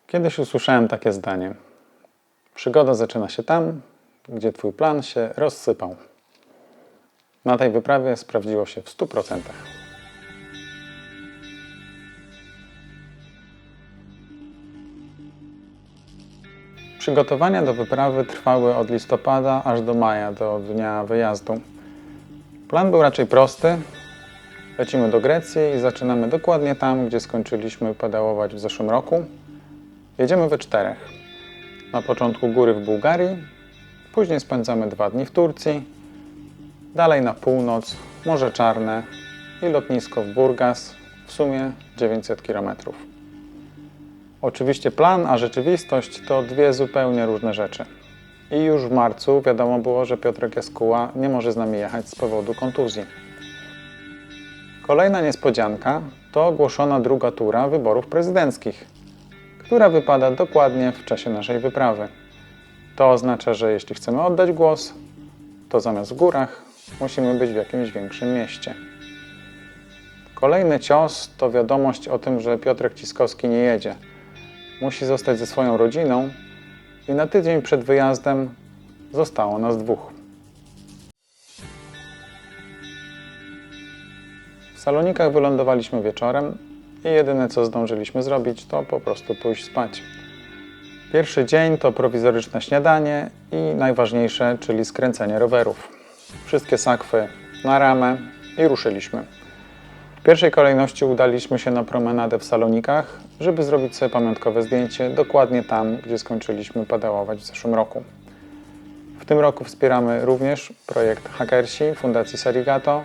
Kiedyś usłyszałem takie zdanie. Przygoda zaczyna się tam, gdzie twój plan się rozsypał. Na tej wyprawie sprawdziło się w 100%. Przygotowania do wyprawy trwały od listopada aż do maja, do dnia wyjazdu. Plan był raczej prosty. Lecimy do Grecji i zaczynamy dokładnie tam, gdzie skończyliśmy pedałować w zeszłym roku. Jedziemy we 4. Na początku góry w Bułgarii, później spędzamy 2 dni w Turcji, dalej na północ, Morze Czarne i lotnisko w Burgas, w sumie 900 km. Oczywiście plan a rzeczywistość to 2 zupełnie różne rzeczy. I już w marcu wiadomo było, że Piotrek Jaskuła nie może z nami jechać z powodu kontuzji. Kolejna niespodzianka to ogłoszona druga tura wyborów prezydenckich, która wypada dokładnie w czasie naszej wyprawy. To oznacza, że jeśli chcemy oddać głos, to zamiast w górach musimy być w jakimś większym mieście. Kolejny cios to wiadomość o tym, że Piotrek Ciskowski nie jedzie. Musi zostać ze swoją rodziną i na tydzień przed wyjazdem zostało nas 2. W Salonikach wylądowaliśmy wieczorem i jedyne co zdążyliśmy zrobić to po prostu pójść spać. Pierwszy dzień to prowizoryczne śniadanie i najważniejsze, czyli skręcenie rowerów. Wszystkie sakwy na ramę i ruszyliśmy. W pierwszej kolejności udaliśmy się na promenadę w Salonikach, żeby zrobić sobie pamiątkowe zdjęcie dokładnie tam, gdzie skończyliśmy pedałować w zeszłym roku. W tym roku wspieramy również projekt Hakersi Fundacji Sarigato,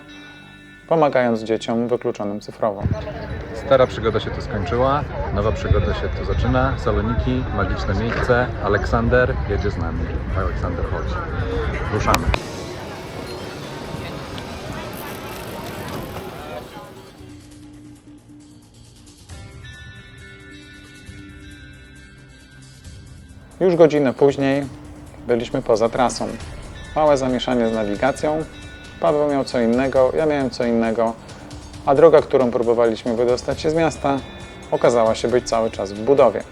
pomagając dzieciom wykluczonym cyfrowo. Stara przygoda się tu skończyła, nowa przygoda się tu zaczyna. Saloniki, magiczne miejsce. Aleksander jedzie z nami. Aleksander, chodź. Ruszamy. Już godzinę później byliśmy poza trasą. Małe zamieszanie z nawigacją. Paweł miał co innego, ja miałem co innego, a droga, którą próbowaliśmy wydostać się z miasta, okazała się być cały czas w budowie.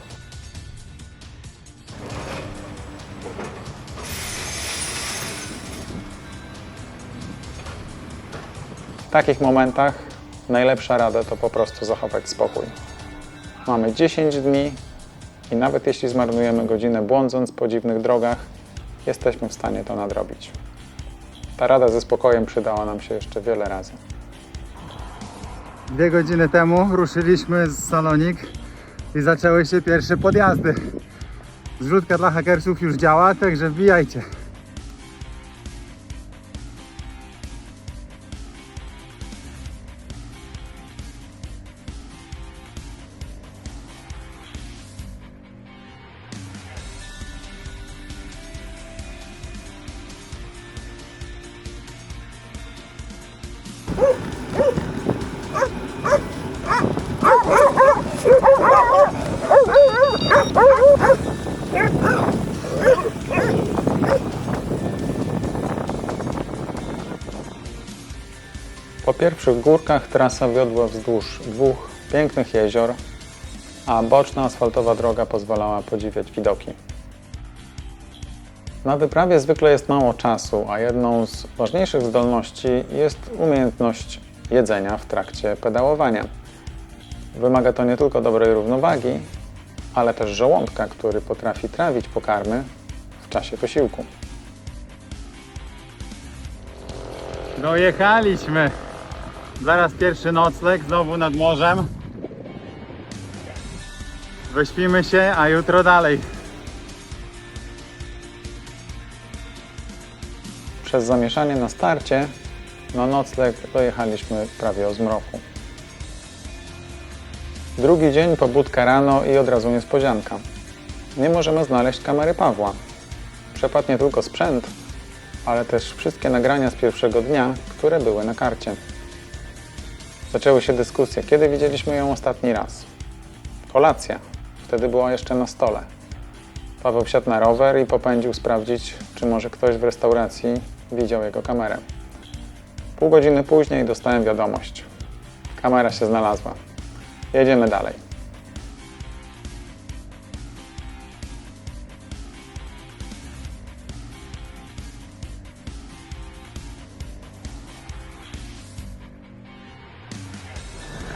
W takich momentach najlepsza rada to po prostu zachować spokój. Mamy 10 dni i nawet jeśli zmarnujemy godzinę błądząc po dziwnych drogach, jesteśmy w stanie to nadrobić. Ta rada ze spokojem przydała nam się jeszcze wiele razy. 2 godziny temu ruszyliśmy z Salonik i zaczęły się pierwsze podjazdy. Zrzutka dla hakersów już działa, także wbijajcie. Po pierwszych górkach trasa wiodła wzdłuż 2 pięknych jezior, a boczna asfaltowa droga pozwalała podziwiać widoki. Na wyprawie zwykle jest mało czasu, a jedną z ważniejszych zdolności jest umiejętność jedzenia w trakcie pedałowania. Wymaga to nie tylko dobrej równowagi, ale też żołądka, który potrafi trawić pokarmy w czasie posiłku. Dojechaliśmy. Zaraz pierwszy nocleg, znowu nad morzem. Wyśpimy się, a jutro dalej. Przez zamieszanie na starcie na nocleg dojechaliśmy prawie o zmroku. Drugi dzień, pobudka rano i od razu niespodzianka. Nie możemy znaleźć kamery Pawła. Przepadł nie tylko sprzęt, ale też wszystkie nagrania z pierwszego dnia, które były na karcie. Zaczęły się dyskusje, kiedy widzieliśmy ją ostatni raz. Kolacja. Wtedy była jeszcze na stole. Paweł wsiadł na rower i popędził sprawdzić, czy może ktoś w restauracji widział jego kamerę. Pół godziny później dostałem wiadomość. Kamera się znalazła. Jedziemy dalej.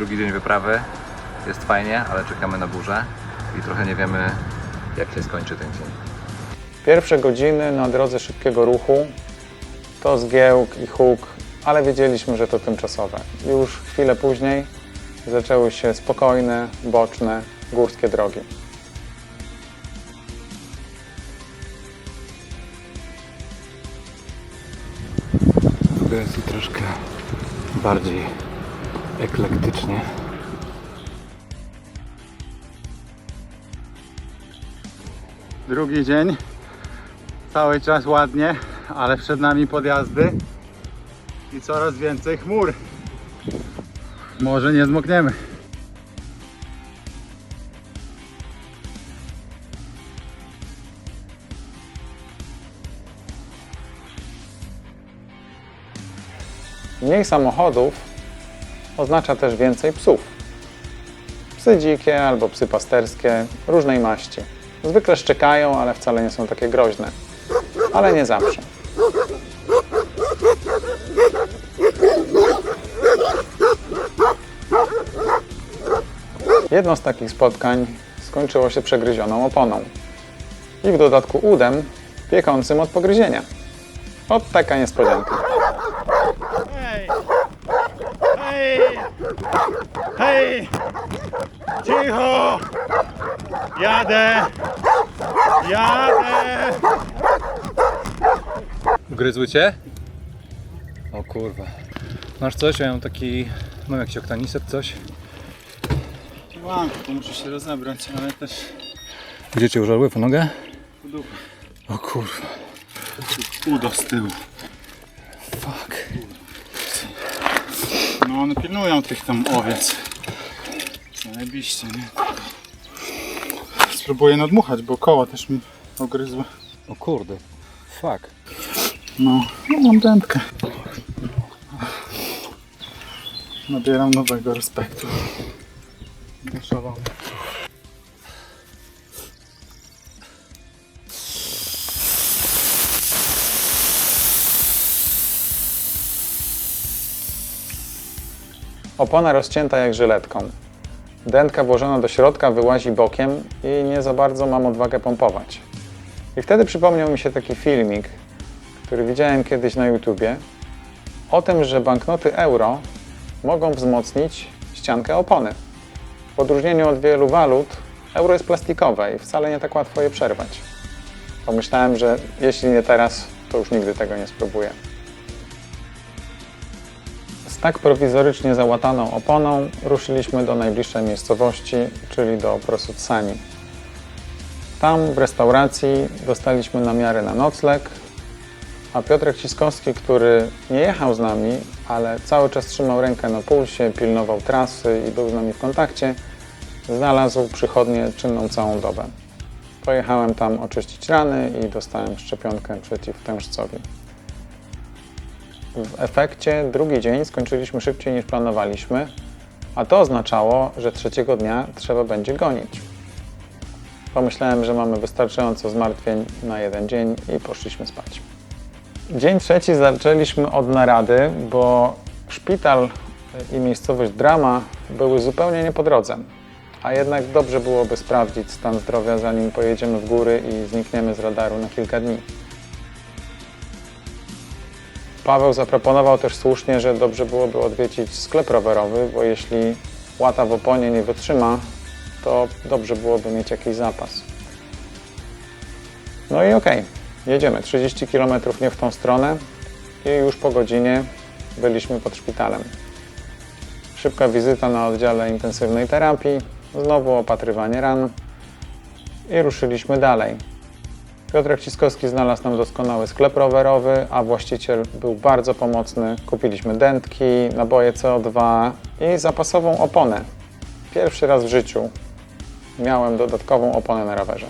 Drugi dzień wyprawy. Jest fajnie, ale czekamy na burzę i trochę nie wiemy, jak się skończy ten dzień. Pierwsze godziny na drodze szybkiego ruchu to zgiełk i huk, ale wiedzieliśmy, że to tymczasowe. Już chwilę później zaczęły się spokojne, boczne, górskie drogi. Tu jest i troszkę bardziej eklektycznie. Drugi dzień, cały czas ładnie, ale przed nami podjazdy i coraz więcej chmur. Może nie zmokniemy. Mniej samochodów oznacza też więcej psów. Psy dzikie albo psy pasterskie, różnej maści. Zwykle szczekają, ale wcale nie są takie groźne. Ale nie zawsze. Jedno z takich spotkań skończyło się przegryzioną oponą. I w dodatku udem piekącym od pogryzienia. Ot taka niespodzianka. Hej! Hej! Hej! Cicho! Jadę! Jadę! Ugryzły cię? O kurwa. Masz coś? Ja mam taki... Mam jakiś oktanisek, coś? Mam, to muszę się rozebrać, ale też Gdzie cię użarły? Po nogę? w dupę. O kurwa. Udo z tyłu. Fuck. No one pilnują tych tam owiec. Zajebiście, nie? Spróbuję nadmuchać, bo koła też mi ogryzły. O kurde. Fuck. No mam dętkę. Nabieram nowego respektu. Szalony. Opona rozcięta jak żyletką. Dętka włożona do środka wyłazi bokiem i nie za bardzo mam odwagę pompować. I wtedy przypomniał mi się taki filmik, który widziałem kiedyś na YouTubie, o tym, że banknoty euro mogą wzmocnić ściankę opony. W odróżnieniu od wielu walut, euro jest plastikowe i wcale nie tak łatwo je przerwać. Pomyślałem, że jeśli nie teraz, to już nigdy tego nie spróbuję. Z tak prowizorycznie załataną oponą ruszyliśmy do najbliższej miejscowości, czyli do Prosutsani. Tam w restauracji dostaliśmy namiary na nocleg, a Piotrek Ciskowski, który nie jechał z nami, ale cały czas trzymał rękę na pulsie, pilnował trasy i był z nami w kontakcie, znalazł przychodnię czynną całą dobę. Pojechałem tam oczyścić rany i dostałem szczepionkę przeciw tężcowi. W efekcie drugi dzień skończyliśmy szybciej niż planowaliśmy, a to oznaczało, że trzeciego dnia trzeba będzie gonić. Pomyślałem, że mamy wystarczająco zmartwień na jeden dzień i poszliśmy spać. Dzień trzeci zaczęliśmy od narady, bo szpital i miejscowość Drama były zupełnie nie po drodze. A jednak dobrze byłoby sprawdzić stan zdrowia, zanim pojedziemy w góry i znikniemy z radaru na kilka dni. Paweł zaproponował też słusznie, że dobrze byłoby odwiedzić sklep rowerowy, bo jeśli łata w oponie nie wytrzyma, to dobrze byłoby mieć jakiś zapas. No i okej, jedziemy 30 km nie w tą stronę i już po godzinie byliśmy pod szpitalem. Szybka wizyta na oddziale intensywnej terapii, znowu opatrywanie ran i ruszyliśmy dalej. Piotrek Ciskowski znalazł nam doskonały sklep rowerowy, a właściciel był bardzo pomocny. Kupiliśmy dętki, naboje CO2 i zapasową oponę. Pierwszy raz w życiu miałem dodatkową oponę na rowerze.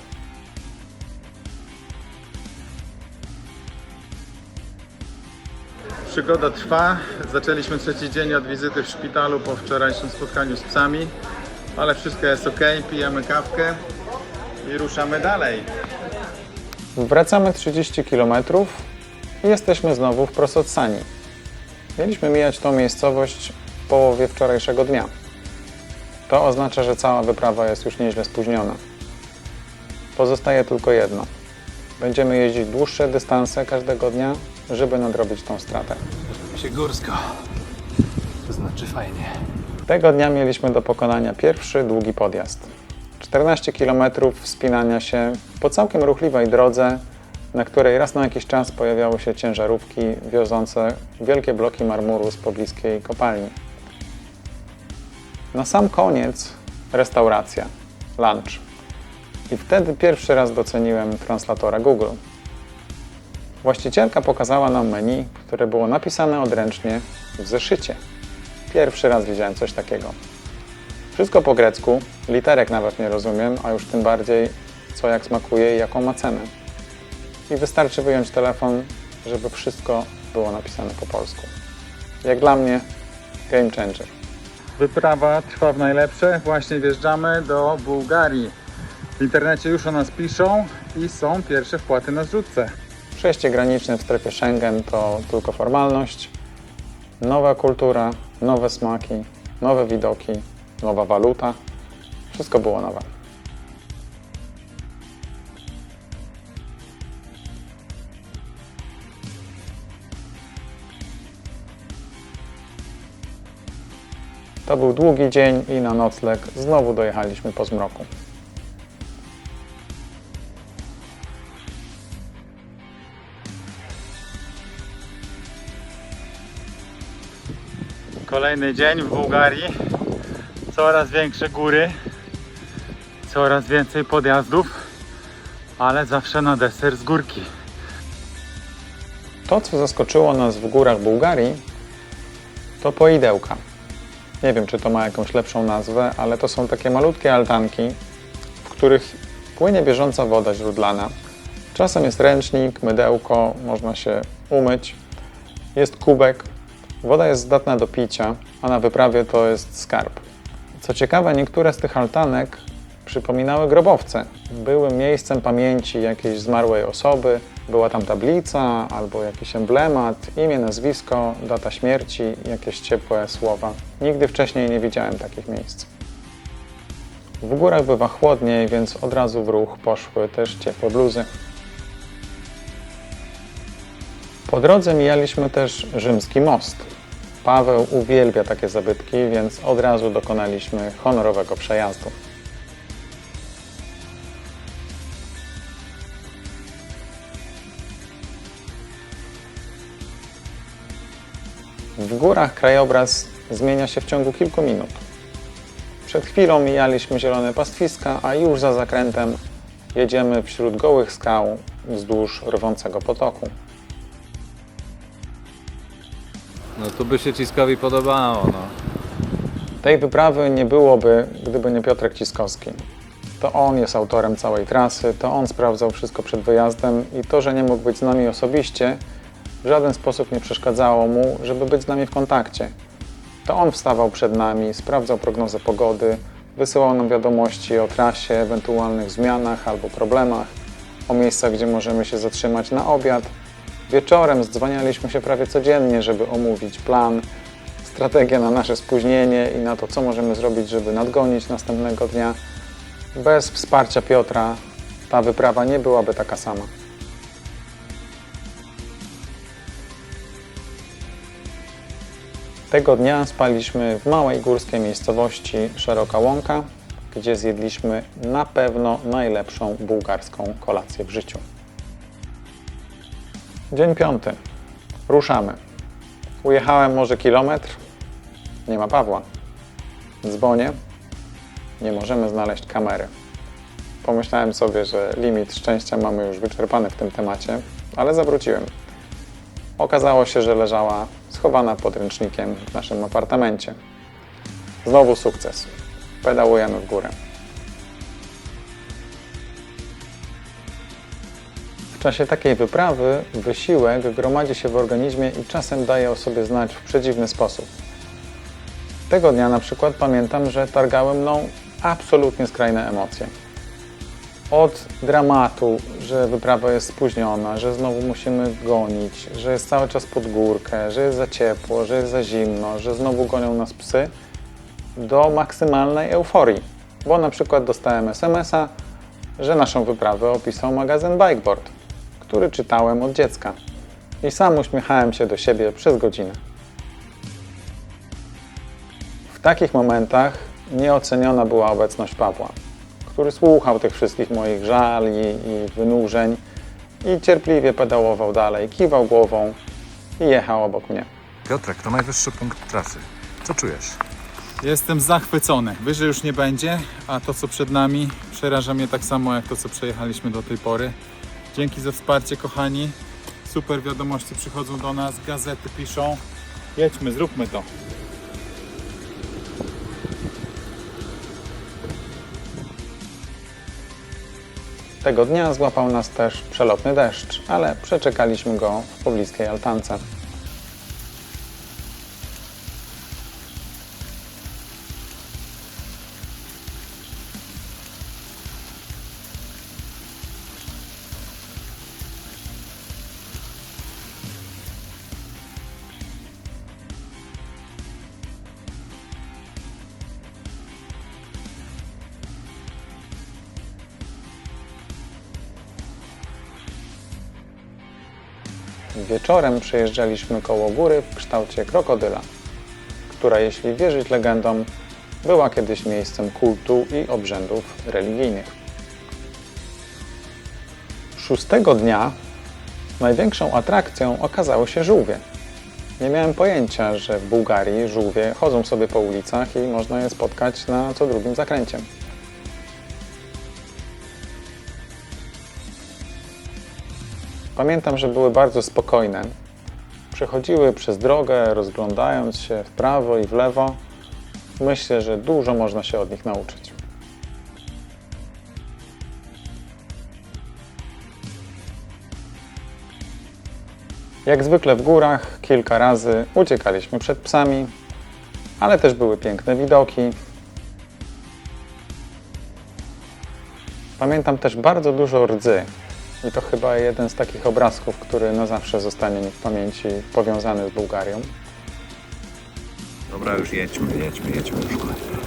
Przygoda trwa. Zaczęliśmy trzeci dzień od wizyty w szpitalu po wczorajszym spotkaniu z psami, ale wszystko jest ok, pijemy kawkę i ruszamy dalej. Wracamy 30 km i jesteśmy znowu w Prosutsani. Mieliśmy mijać tą miejscowość w połowie wczorajszego dnia. To oznacza, że cała wyprawa jest już nieźle spóźniona. Pozostaje tylko jedno. Będziemy jeździć dłuższe dystanse każdego dnia, żeby nadrobić tą stratę. Się górsko. To znaczy fajnie. Tego dnia mieliśmy do pokonania pierwszy długi podjazd. 14 km wspinania się po całkiem ruchliwej drodze, na której raz na jakiś czas pojawiały się ciężarówki wiozące wielkie bloki marmuru z pobliskiej kopalni. Na sam koniec restauracja, lunch. I wtedy pierwszy raz doceniłem translatora Google. Właścicielka pokazała nam menu, które było napisane odręcznie w zeszycie. Pierwszy raz widziałem coś takiego. Wszystko po grecku, literek nawet nie rozumiem, a już tym bardziej co jak smakuje i jaką ma cenę. I wystarczy wyjąć telefon, żeby wszystko było napisane po polsku. Jak dla mnie, game changer. Wyprawa trwa w najlepsze. Właśnie wjeżdżamy do Bułgarii. W internecie już o nas piszą i są pierwsze wpłaty na zrzutce. Przejście graniczne w strefie Schengen to tylko formalność. Nowa kultura, nowe smaki, nowe widoki, nowa waluta. Wszystko było nowe. To był długi dzień i na nocleg znowu dojechaliśmy po zmroku. Kolejny dzień w Bułgarii. Coraz większe góry, coraz więcej podjazdów, ale zawsze na deser z górki. To, co zaskoczyło nas w górach Bułgarii, to poidełka. Nie wiem, czy to ma jakąś lepszą nazwę, ale to są takie malutkie altanki, w których płynie bieżąca woda źródlana. Czasem jest ręcznik, mydełko, można się umyć. Jest kubek. Woda jest zdatna do picia, a na wyprawie to jest skarb. Co ciekawe, niektóre z tych altanek przypominały grobowce. Były miejscem pamięci jakiejś zmarłej osoby, była tam tablica albo jakiś emblemat, imię, nazwisko, data śmierci, jakieś ciepłe słowa. Nigdy wcześniej nie widziałem takich miejsc. W górach bywa chłodniej, więc od razu w ruch poszły też ciepłe bluzy. Po drodze mijaliśmy też rzymski most. Paweł uwielbia takie zabytki, więc od razu dokonaliśmy honorowego przejazdu. W górach krajobraz zmienia się w ciągu kilku minut. Przed chwilą mijaliśmy zielone pastwiska, a już za zakrętem jedziemy wśród gołych skał wzdłuż rwącego potoku. No tu by się Ciskowi podobało, no. Tej wyprawy nie byłoby, gdyby nie Piotrek Ciskowski. To on jest autorem całej trasy, to on sprawdzał wszystko przed wyjazdem i to, że nie mógł być z nami osobiście, w żaden sposób nie przeszkadzało mu, żeby być z nami w kontakcie. To on wstawał przed nami, sprawdzał prognozę pogody, wysyłał nam wiadomości o trasie, ewentualnych zmianach albo problemach, o miejscach, gdzie możemy się zatrzymać na obiad. Wieczorem zdzwanialiśmy się prawie codziennie, żeby omówić plan, strategię na nasze spóźnienie i na to, co możemy zrobić, żeby nadgonić następnego dnia. Bez wsparcia Piotra ta wyprawa nie byłaby taka sama. Tego dnia spaliśmy w małej górskiej miejscowości Szeroka Łąka, gdzie zjedliśmy na pewno najlepszą bułgarską kolację w życiu. Dzień 5. Ruszamy. Ujechałem może kilometr. Nie ma Pawła. Dzwonię. Nie możemy znaleźć kamery. Pomyślałem sobie, że limit szczęścia mamy już wyczerpany w tym temacie, ale zawróciłem. Okazało się, że leżała schowana pod ręcznikiem w naszym apartamencie. Znowu sukces. Pedałujemy w górę. W czasie takiej wyprawy wysiłek gromadzi się w organizmie i czasem daje o sobie znać w przedziwny sposób. Tego dnia na przykład pamiętam, że targały mną absolutnie skrajne emocje. Od dramatu, że wyprawa jest spóźniona, że znowu musimy gonić, że jest cały czas pod górkę, że jest za ciepło, że jest za zimno, że znowu gonią nas psy, do maksymalnej euforii, bo na przykład dostałem SMS-a, że naszą wyprawę opisał magazyn Bikeboard, który czytałem od dziecka i sam uśmiechałem się do siebie przez godzinę. W takich momentach nieoceniona była obecność Pawła, który słuchał tych wszystkich moich żali i wynurzeń i cierpliwie pedałował dalej, kiwał głową i jechał obok mnie. Piotrek, to najwyższy punkt trasy. Co czujesz? Jestem zachwycony. Wyżej już nie będzie, a to co przed nami przeraża mnie tak samo jak to co przejechaliśmy do tej pory. Dzięki za wsparcie, kochani. Super wiadomości przychodzą do nas, gazety piszą. Jedźmy, zróbmy to. Tego dnia złapał nas też przelotny deszcz, ale przeczekaliśmy go w pobliskiej altance. Wieczorem przejeżdżaliśmy koło góry w kształcie krokodyla, która, jeśli wierzyć legendom, była kiedyś miejscem kultu i obrzędów religijnych. Szóstego dnia największą atrakcją okazały się żółwie. Nie miałem pojęcia, że w Bułgarii żółwie chodzą sobie po ulicach i można je spotkać na co drugim zakręcie. Pamiętam, że były bardzo spokojne. Przechodziły przez drogę, rozglądając się w prawo i w lewo. Myślę, że dużo można się od nich nauczyć. Jak zwykle w górach kilka razy uciekaliśmy przed psami, ale też były piękne widoki. Pamiętam też bardzo dużo rdzy. I to chyba jeden z takich obrazków, który na zawsze zostanie mi w pamięci powiązany z Bułgarią. Dobra, już jedźmy już.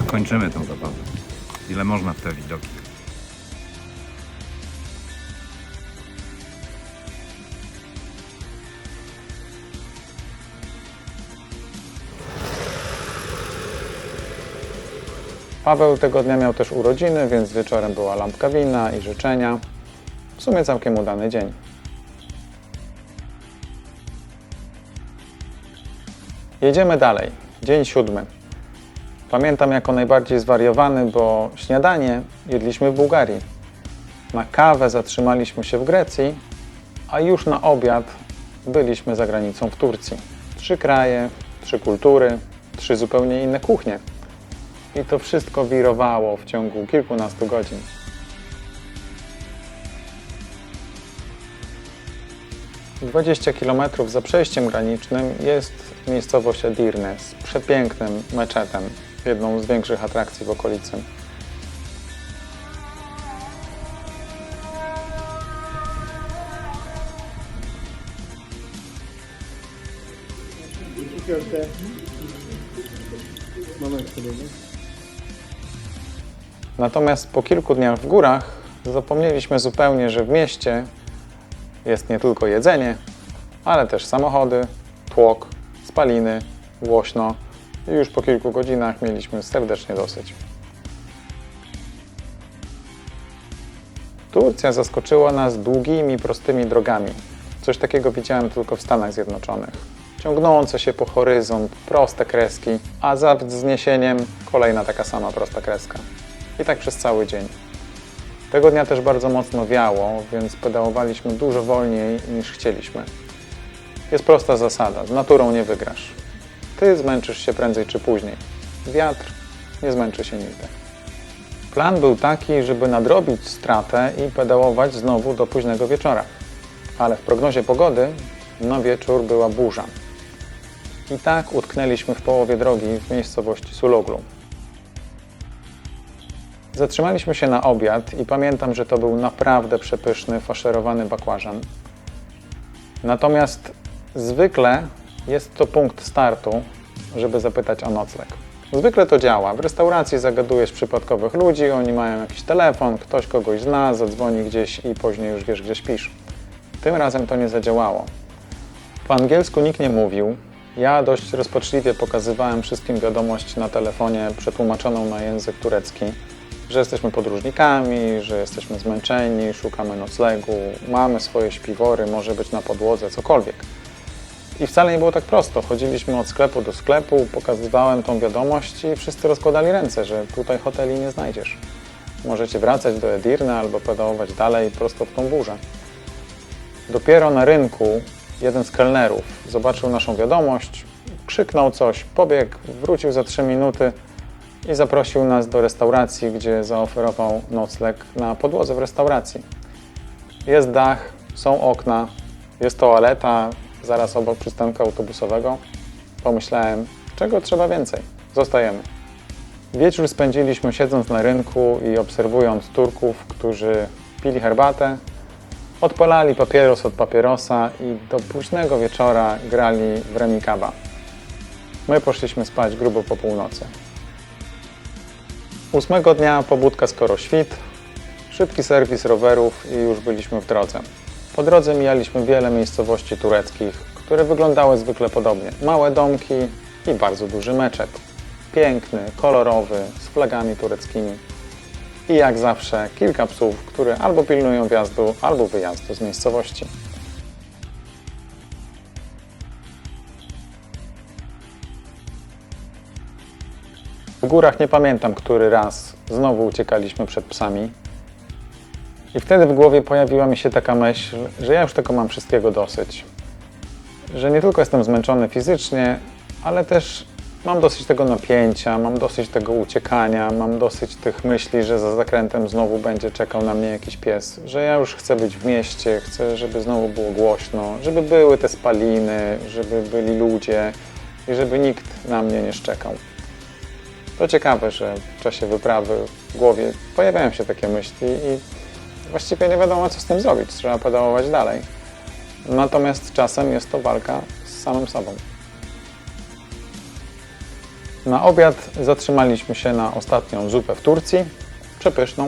Kończymy tę zabawę. Ile można w te widoki? Paweł tego dnia miał też urodziny, więc wieczorem była lampka wina i życzenia. W sumie całkiem udany dzień. Jedziemy dalej. Dzień 7. Pamiętam jako najbardziej zwariowany, bo śniadanie jedliśmy w Bułgarii. Na kawę zatrzymaliśmy się w Grecji, a już na obiad byliśmy za granicą w Turcji. 3 kraje, 3 kultury, 3 zupełnie inne kuchnie. I to wszystko wirowało w ciągu kilkunastu godzin. 20 km za przejściem granicznym jest miejscowość Edirne z przepięknym meczetem, jedną z większych atrakcji w okolicy. Natomiast po kilku dniach w górach zapomnieliśmy zupełnie, że w mieście jest nie tylko jedzenie, ale też samochody, tłok, spaliny, głośno i już po kilku godzinach mieliśmy serdecznie dosyć. Turcja zaskoczyła nas długimi, prostymi drogami. Coś takiego widziałem tylko w Stanach Zjednoczonych. Ciągnące się po horyzont, proste kreski, a za wzniesieniem kolejna taka sama prosta kreska. I tak przez cały dzień. Tego dnia też bardzo mocno wiało, więc pedałowaliśmy dużo wolniej niż chcieliśmy. Jest prosta zasada, z naturą nie wygrasz. Ty zmęczysz się prędzej czy później. Wiatr nie zmęczy się nigdy. Plan był taki, żeby nadrobić stratę i pedałować znowu do późnego wieczora. Ale w prognozie pogody na wieczór była burza. I tak utknęliśmy w połowie drogi w miejscowości Suloglu. Zatrzymaliśmy się na obiad i pamiętam, że to był naprawdę przepyszny, faszerowany bakłażan. Natomiast zwykle jest to punkt startu, żeby zapytać o nocleg. Zwykle to działa. W restauracji zagadujesz przypadkowych ludzi, oni mają jakiś telefon, ktoś kogoś zna, zadzwoni gdzieś i później już wiesz, gdzie śpisz. Tym razem to nie zadziałało. Po angielsku nikt nie mówił. Ja dość rozpaczliwie pokazywałem wszystkim wiadomość na telefonie przetłumaczoną na język turecki, że jesteśmy podróżnikami, że jesteśmy zmęczeni, szukamy noclegu, mamy swoje śpiwory, może być na podłodze, cokolwiek. I wcale nie było tak prosto. Chodziliśmy od sklepu do sklepu, pokazywałem tą wiadomość i wszyscy rozkładali ręce, że tutaj hoteli nie znajdziesz. Możecie wracać do Edirne albo pedałować dalej prosto w tą burzę. Dopiero na rynku jeden z kelnerów zobaczył naszą wiadomość, krzyknął coś, pobiegł, wrócił za 3 minuty i zaprosił nas do restauracji, gdzie zaoferował nocleg na podłodze w restauracji. Jest dach, są okna, jest toaleta, zaraz obok przystanku autobusowego. Pomyślałem, czego trzeba więcej? Zostajemy. Wieczór spędziliśmy siedząc na rynku i obserwując Turków, którzy pili herbatę, odpalali papieros od papierosa i do późnego wieczora grali w remikaba. My poszliśmy spać grubo po północy. 8 dnia pobudka skoro świt, szybki serwis rowerów i już byliśmy w drodze. Po drodze mijaliśmy wiele miejscowości tureckich, które wyglądały zwykle podobnie. Małe domki i bardzo duży meczet. Piękny, kolorowy, z flagami tureckimi. I jak zawsze kilka psów, które albo pilnują wjazdu, albo wyjazdu z miejscowości. W górach nie pamiętam, który raz znowu uciekaliśmy przed psami. I wtedy w głowie pojawiła mi się taka myśl, że ja już tego mam wszystkiego dosyć. Że nie tylko jestem zmęczony fizycznie, ale też mam dosyć tego napięcia, mam dosyć tego uciekania, mam dosyć tych myśli, że za zakrętem znowu będzie czekał na mnie jakiś pies. Że ja już chcę być w mieście, chcę, żeby znowu było głośno, żeby były te spaliny, żeby byli ludzie i żeby nikt na mnie nie szczekał. To ciekawe, że w czasie wyprawy w głowie pojawiają się takie myśli i właściwie nie wiadomo, co z tym zrobić. Trzeba pedałować dalej. Natomiast czasem jest to walka z samym sobą. Na obiad zatrzymaliśmy się na ostatnią zupę w Turcji, przepyszną,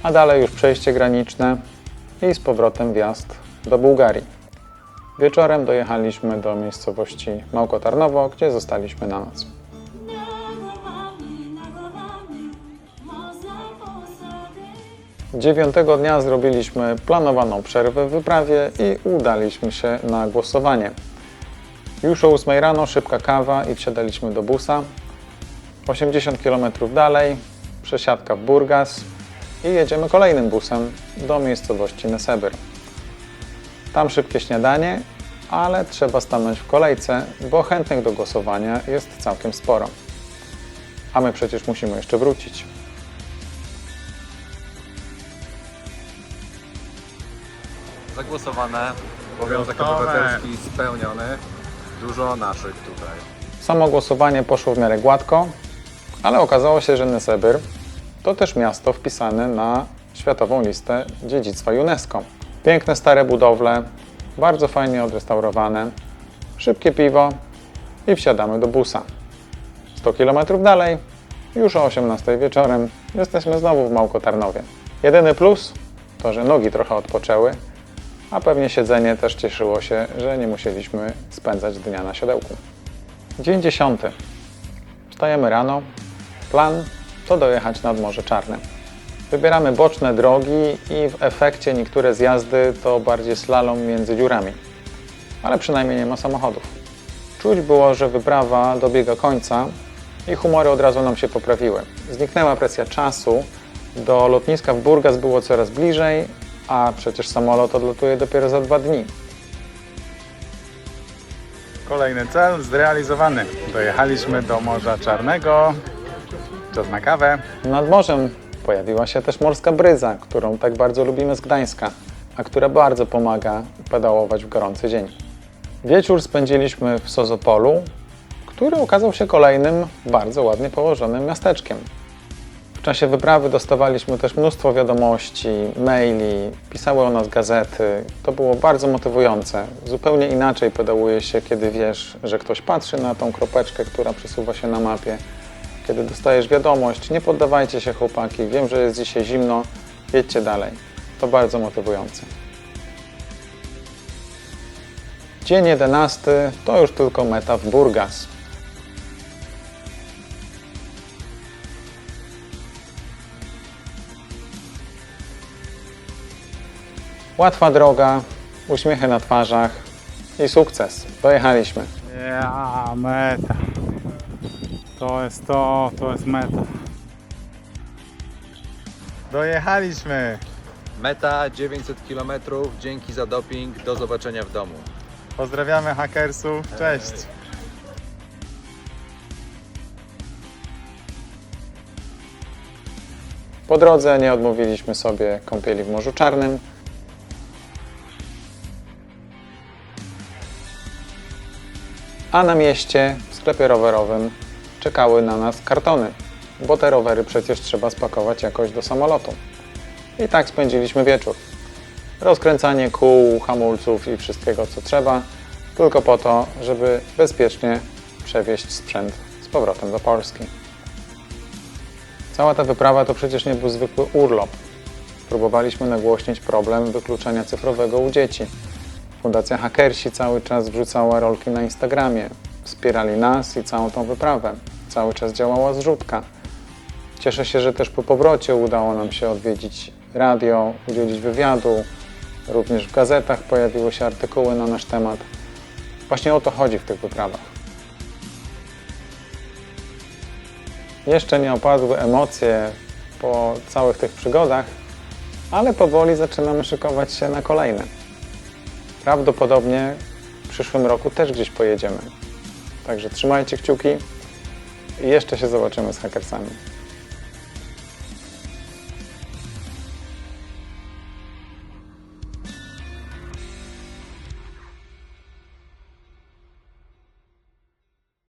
a dalej już przejście graniczne i z powrotem wjazd do Bułgarii. Wieczorem dojechaliśmy do miejscowości Małkotarnowo, gdzie zostaliśmy na noc. 9 dnia zrobiliśmy planowaną przerwę w wyprawie i udaliśmy się na głosowanie. Już o 8 rano szybka kawa i wsiadaliśmy do busa. 80 km dalej, przesiadka w Burgas i jedziemy kolejnym busem do miejscowości Nesebyr. Tam szybkie śniadanie, ale trzeba stanąć w kolejce, bo chętnych do głosowania jest całkiem sporo. A my przecież musimy jeszcze wrócić. Zagłosowane, obowiązek obywatelski spełniony, dużo naszych tutaj. Samo głosowanie poszło w miarę gładko, ale okazało się, że Nesebyr to też miasto wpisane na Światową Listę Dziedzictwa UNESCO. Piękne stare budowle, bardzo fajnie odrestaurowane, szybkie piwo i wsiadamy do busa. 100 km dalej, już o 18 wieczorem, jesteśmy znowu w Małkotarnowie. Jedyny plus to, że nogi trochę odpoczęły, a pewnie siedzenie też cieszyło się, że nie musieliśmy spędzać dnia na siodełku. Dzień 10. Wstajemy rano. Plan to dojechać nad Morze Czarne. Wybieramy boczne drogi i w efekcie niektóre zjazdy to bardziej slalom między dziurami. Ale przynajmniej nie ma samochodów. Czuć było, że wyprawa dobiega końca i humory od razu nam się poprawiły. Zniknęła presja czasu, do lotniska w Burgas było coraz bliżej, a przecież samolot odlatuje dopiero za 2 dni. Kolejny cel zrealizowany. Dojechaliśmy do Morza Czarnego. Czas na kawę. Nad morzem pojawiła się też morska bryza, którą tak bardzo lubimy z Gdańska, a która bardzo pomaga pedałować w gorący dzień. Wieczór spędziliśmy w Sozopolu, który okazał się kolejnym bardzo ładnie położonym miasteczkiem. W czasie wyprawy dostawaliśmy też mnóstwo wiadomości, maili, pisały o nas gazety. To było bardzo motywujące. Zupełnie inaczej pedałuje się, kiedy wiesz, że ktoś patrzy na tą kropeczkę, która przesuwa się na mapie. Kiedy dostajesz wiadomość, nie poddawajcie się chłopaki, wiem, że jest dzisiaj zimno, jedźcie dalej. To bardzo motywujące. Dzień 11 to już tylko meta w Burgas. Łatwa droga, uśmiechy na twarzach i sukces. Dojechaliśmy. Ja, meta. To jest meta. Dojechaliśmy. Meta 900 km, dzięki za doping, do zobaczenia w domu. Pozdrawiamy hakersów. Cześć. Po drodze nie odmówiliśmy sobie kąpieli w Morzu Czarnym. A na mieście, w sklepie rowerowym, czekały na nas kartony, bo te rowery przecież trzeba spakować jakoś do samolotu. I tak spędziliśmy wieczór. Rozkręcanie kół, hamulców i wszystkiego co trzeba, tylko po to, żeby bezpiecznie przewieźć sprzęt z powrotem do Polski. Cała ta wyprawa to przecież nie był zwykły urlop. Próbowaliśmy nagłośnić problem wykluczenia cyfrowego u dzieci. Fundacja Hakersi cały czas wrzucała rolki na Instagramie. Wspierali nas i całą tą wyprawę. Cały czas działała zrzutka. Cieszę się, że też po powrocie udało nam się odwiedzić radio, udzielić wywiadu. Również w gazetach pojawiły się artykuły na nasz temat. Właśnie o to chodzi w tych wyprawach. Jeszcze nie opadły emocje po całych tych przygodach, ale powoli zaczynamy szykować się na kolejne. Prawdopodobnie w przyszłym roku też gdzieś pojedziemy. Także trzymajcie kciuki i jeszcze się zobaczymy z hakersami.